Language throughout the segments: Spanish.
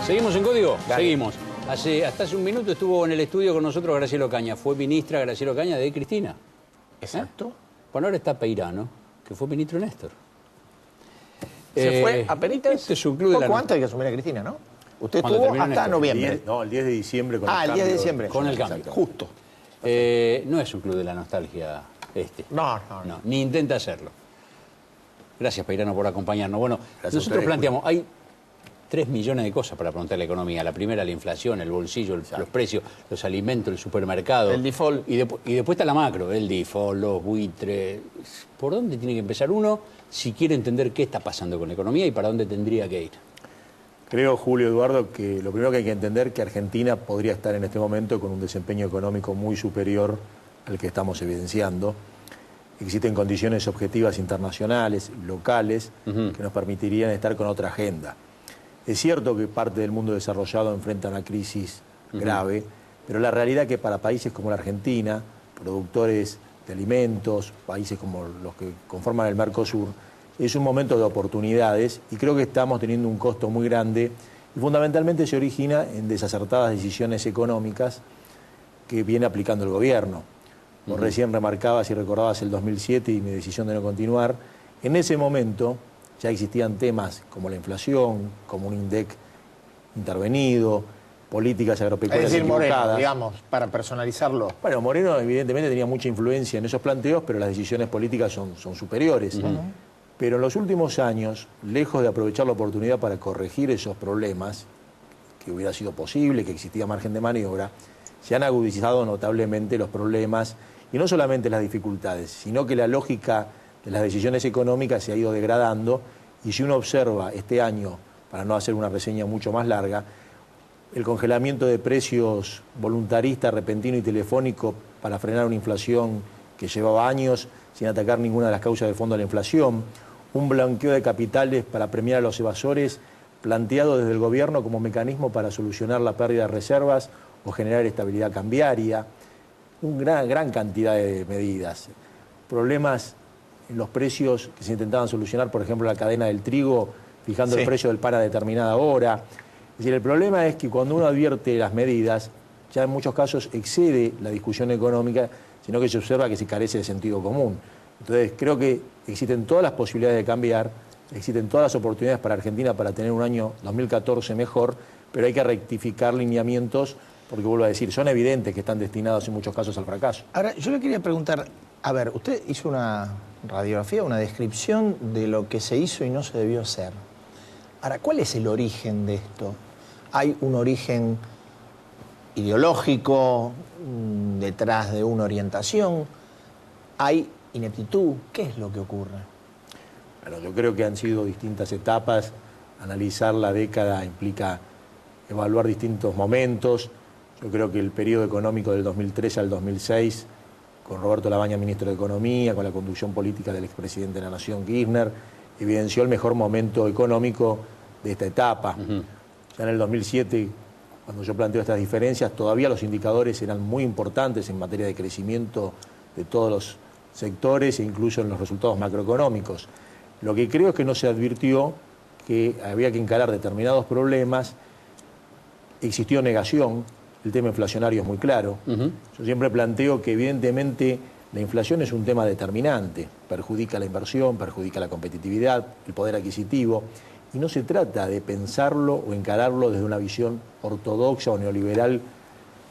¿Seguimos en Código? Dale. Seguimos. Hasta hace un minuto estuvo en el estudio con nosotros Graciela Ocaña. Fue ministra Graciela Ocaña de Cristina. Exacto. Bueno, ahora está Peirano, que fue ministro de Néstor. Se fue a Peritas este es un club de poco la... antes de que asumiera Cristina, ¿no? Usted Cuando estuvo terminó hasta Néstor. noviembre. El 10 de diciembre con el El 10 cambio. de diciembre. Con el cambio. Exacto. Justo. no es un club de la nostalgia este. No. Ni intenta hacerlo. Gracias, Peirano, por acompañarnos. Bueno, Gracias a nosotros ustedes, planteamos, hay 3 millones de cosas para preguntar la economía. La primera, la inflación, el bolsillo, los precios, los alimentos, el supermercado. El default. Y después está la macro, el default, los buitres. ¿Por dónde tiene que empezar uno si quiere entender qué está pasando con la economía y para dónde tendría que ir? Creo, Julio Eduardo, que lo primero que hay que entender es que Argentina podría estar en este momento con un desempeño económico muy superior al que estamos evidenciando. Existen condiciones objetivas internacionales, locales, que nos permitirían estar con otra agenda. Es cierto que parte del mundo desarrollado enfrenta una crisis grave, pero la realidad es que para países como la Argentina, productores de alimentos, países como los que conforman el Mercosur, es un momento de oportunidades y creo que estamos teniendo un costo muy grande y fundamentalmente se origina en desacertadas decisiones económicas que viene aplicando el gobierno. Vos recién remarcabas y recordabas el 2007 y mi decisión de no continuar. En ese momento ya existían temas como la inflación, como un INDEC intervenido, políticas agropecuarias Es decir, equivocadas. Moreno, digamos, para personalizarlo. Bueno, Moreno evidentemente tenía mucha influencia en esos planteos, pero las decisiones políticas son superiores. Pero en los últimos años, lejos de aprovechar la oportunidad para corregir esos problemas, que hubiera sido posible, que existía margen de maniobra, se han agudizado notablemente los problemas, y no solamente las dificultades, sino que la lógica de las decisiones económicas se ha ido degradando, y si uno observa este año, para no hacer una reseña mucho más larga, el congelamiento de precios voluntarista, repentino y telefónico para frenar una inflación que llevaba años sin atacar ninguna de las causas de fondo de la inflación, un blanqueo de capitales para premiar a los evasores planteado desde el gobierno como mecanismo para solucionar la pérdida de reservas o generar estabilidad cambiaria, una gran cantidad de medidas, problemas en los precios que se intentaban solucionar, por ejemplo, la cadena del trigo, fijando el precio del pan a determinada hora. Es decir, el problema es que cuando uno advierte las medidas, ya en muchos casos excede la discusión económica, sino que se observa que se carece de sentido común. Entonces, creo que existen todas las posibilidades de cambiar, existen todas las oportunidades para Argentina para tener un año 2014 mejor, pero hay que rectificar lineamientos, porque vuelvo a decir, son evidentes que están destinados en muchos casos al fracaso. Ahora, yo le quería preguntar, a ver, usted hizo una radiografía, una descripción de lo que se hizo y no se debió hacer. Ahora, ¿cuál es el origen de esto? ¿Hay un origen ideológico detrás de una orientación? ¿Hay ineptitud? ¿Qué es lo que ocurre? Bueno, yo creo que han sido distintas etapas. Analizar la década implica evaluar distintos momentos. Yo creo que el periodo económico del 2003 al 2006, con Roberto Labaña, ministro de Economía, con la conducción política del expresidente de la Nación, Kirchner, evidenció el mejor momento económico de esta etapa. Ya en el 2007, cuando yo planteo estas diferencias, todavía los indicadores eran muy importantes en materia de crecimiento de todos los sectores e incluso en los resultados macroeconómicos. Lo que creo es que no se advirtió que había que encarar determinados problemas, existió negación, el tema inflacionario es muy claro. Yo siempre planteo que evidentemente la inflación es un tema determinante, perjudica la inversión, perjudica la competitividad, el poder adquisitivo, y no se trata de pensarlo o encararlo desde una visión ortodoxa o neoliberal,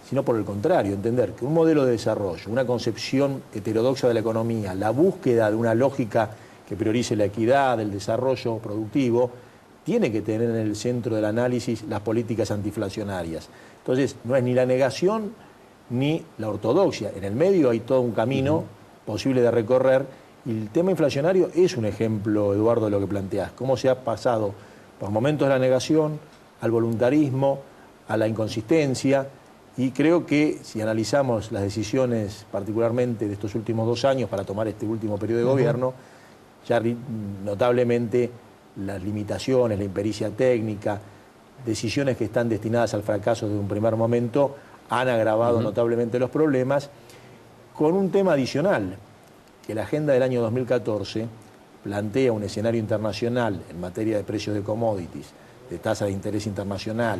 sino por el contrario, entender que un modelo de desarrollo, una concepción heterodoxa de la economía, la búsqueda de una lógica que priorice la equidad, el desarrollo productivo, tiene que tener en el centro del análisis las políticas antiinflacionarias. Entonces, no es ni la negación ni la ortodoxia. En el medio hay todo un camino posible de recorrer, y el tema inflacionario es un ejemplo, Eduardo, de lo que planteás. Cómo se ha pasado por momentos de la negación, al voluntarismo, a la inconsistencia, y creo que si analizamos las decisiones particularmente de estos últimos 2 años para tomar este último periodo de gobierno, ya notablemente las limitaciones, la impericia técnica, decisiones que están destinadas al fracaso desde un primer momento, han agravado notablemente los problemas, con un tema adicional, que la agenda del año 2014 plantea un escenario internacional en materia de precios de commodities, de tasa de interés internacional,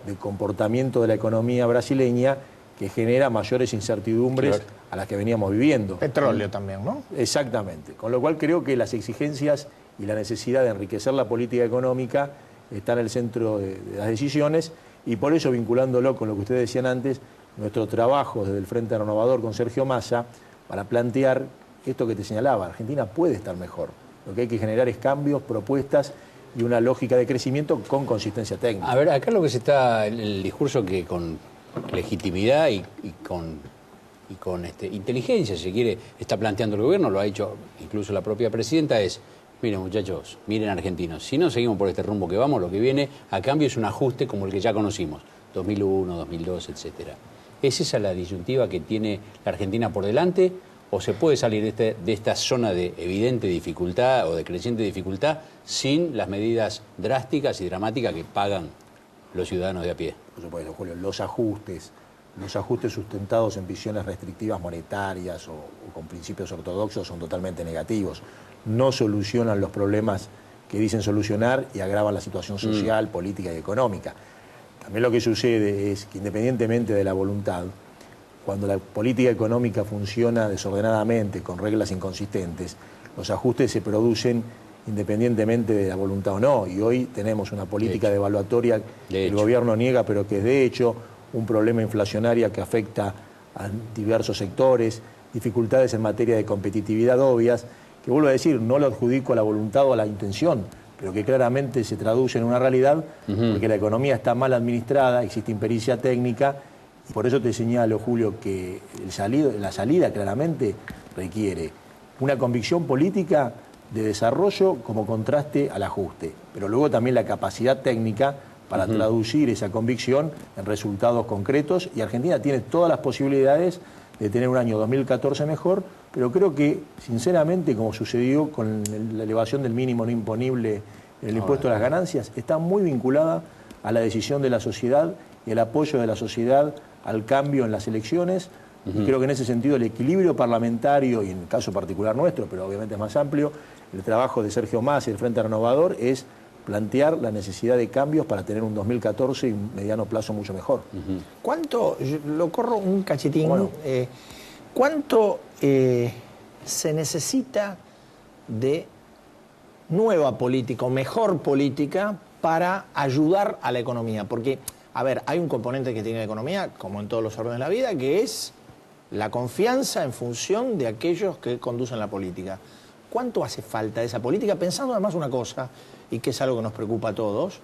de comportamiento de la economía brasileña, que genera mayores incertidumbres a las que veníamos viviendo. Petróleo también, ¿no? Exactamente. Con lo cual creo que las exigencias y la necesidad de enriquecer la política económica está en el centro de las decisiones, y por eso, vinculándolo con lo que ustedes decían antes, nuestro trabajo desde el Frente Renovador con Sergio Massa para plantear esto que te señalaba: Argentina puede estar mejor. Lo que hay que generar es cambios, propuestas y una lógica de crecimiento con consistencia técnica. A ver, acá lo que se está, el discurso que con legitimidad y con inteligencia, si se quiere, está planteando el gobierno, lo ha dicho incluso la propia presidenta, es: miren, muchachos, miren, argentinos, si no seguimos por este rumbo que vamos, lo que viene a cambio es un ajuste como el que ya conocimos, 2001, 2002, etcétera. ¿Es esa la disyuntiva que tiene la Argentina por delante, o se puede salir de esta zona de evidente dificultad o de creciente dificultad sin las medidas drásticas y dramáticas que pagan los ciudadanos de a pie? Por supuesto, Julio, los ajustes sustentados en visiones restrictivas monetarias o con principios ortodoxos son totalmente negativos. No solucionan los problemas que dicen solucionar y agravan la situación social, política y económica. También lo que sucede es que, independientemente de la voluntad, cuando la política económica funciona desordenadamente, con reglas inconsistentes, los ajustes se producen independientemente de la voluntad o no. Y hoy tenemos una política devaluatoria que el gobierno niega, pero que es de hecho un problema inflacionario que afecta a diversos sectores, dificultades en materia de competitividad obvias, que vuelvo a decir, no lo adjudico a la voluntad o a la intención, pero que claramente se traduce en una realidad, porque la economía está mal administrada, existe impericia técnica, y por eso te señalo, Julio, que la salida claramente requiere una convicción política de desarrollo como contraste al ajuste, pero luego también la capacidad técnica para traducir esa convicción en resultados concretos, y Argentina tiene todas las posibilidades de tener un año 2014 mejor, pero creo que, sinceramente, como sucedió con la elevación del mínimo no imponible en el impuesto a las ganancias, está muy vinculada a la decisión de la sociedad y el apoyo de la sociedad al cambio en las elecciones. Y creo que en ese sentido el equilibrio parlamentario, y en el caso particular nuestro, pero obviamente es más amplio, el trabajo de Sergio Massa y el Frente Renovador es plantear la necesidad de cambios para tener un 2014 y un mediano plazo mucho mejor. ¿Cuánto, lo corro un cachetín, cuánto se necesita de nueva política o mejor política para ayudar a la economía? Porque, a ver, hay un componente que tiene la economía, como en todos los órdenes de la vida, que es la confianza en función de aquellos que conducen la política. ¿Cuánto hace falta de esa política? Pensando además una cosa, y que es algo que nos preocupa a todos,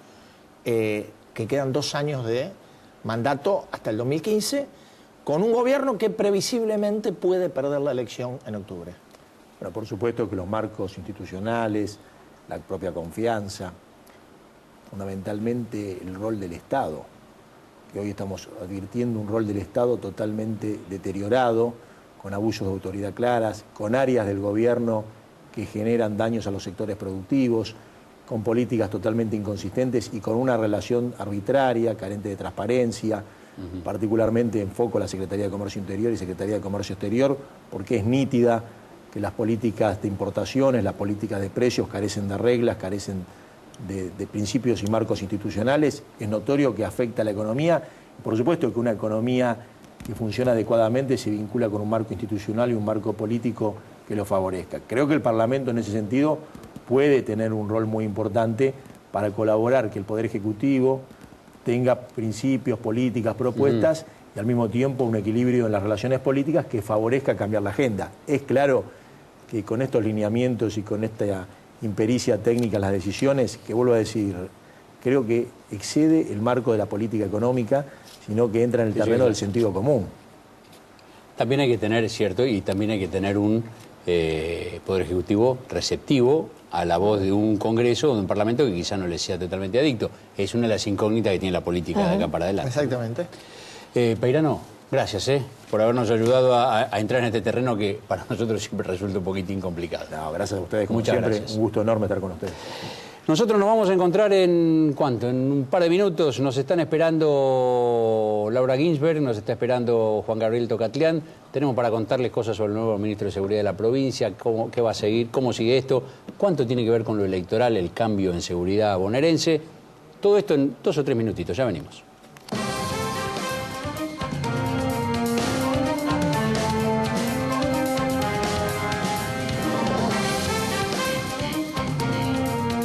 que quedan 2 años de mandato hasta el 2015, con un gobierno que previsiblemente puede perder la elección en octubre. Bueno, por supuesto que los marcos institucionales, la propia confianza, fundamentalmente el rol del Estado, que hoy estamos advirtiendo un rol del Estado totalmente deteriorado, con abusos de autoridad claras, con áreas del gobierno que generan daños a los sectores productivos, con políticas totalmente inconsistentes y con una relación arbitraria, carente de transparencia. Particularmente enfoco la Secretaría de Comercio Interior y Secretaría de Comercio Exterior, porque es nítida que las políticas de importaciones, las políticas de precios carecen de reglas, carecen de principios y marcos institucionales. Es notorio que afecta a la economía. Por supuesto que una economía que funciona adecuadamente se vincula con un marco institucional y un marco político que lo favorezca. Creo que el Parlamento en ese sentido puede tener un rol muy importante para colaborar, que el Poder Ejecutivo tenga principios, políticas, propuestas y al mismo tiempo un equilibrio en las relaciones políticas que favorezca cambiar la agenda. Es claro que con estos lineamientos y con esta impericia técnica en las decisiones, que vuelvo a decir, creo que excede el marco de la política económica, sino que entra en el terreno del sentido común. También hay que tener, es cierto, y también hay que tener un Poder Ejecutivo receptivo a la voz de un Congreso o de un Parlamento que quizá no le sea totalmente adicto. Es una de las incógnitas que tiene la política de acá para adelante. Exactamente. Peirano, gracias por habernos ayudado a entrar en este terreno que para nosotros siempre resulta un poquitín complicado. No, gracias a ustedes, como Muchas siempre, gracias. un gusto enorme estar con ustedes. Nosotros nos vamos a encontrar en, ¿cuánto? En un par de minutos. Nos están esperando Laura Ginsberg, nos está esperando Juan Gabriel Tocatlián. Tenemos para contarles cosas sobre el nuevo ministro de Seguridad de la provincia, qué va a seguir, cómo sigue esto, cuánto tiene que ver con lo electoral, el cambio en seguridad bonaerense. Todo esto en 2 o 3 minutitos, ya venimos.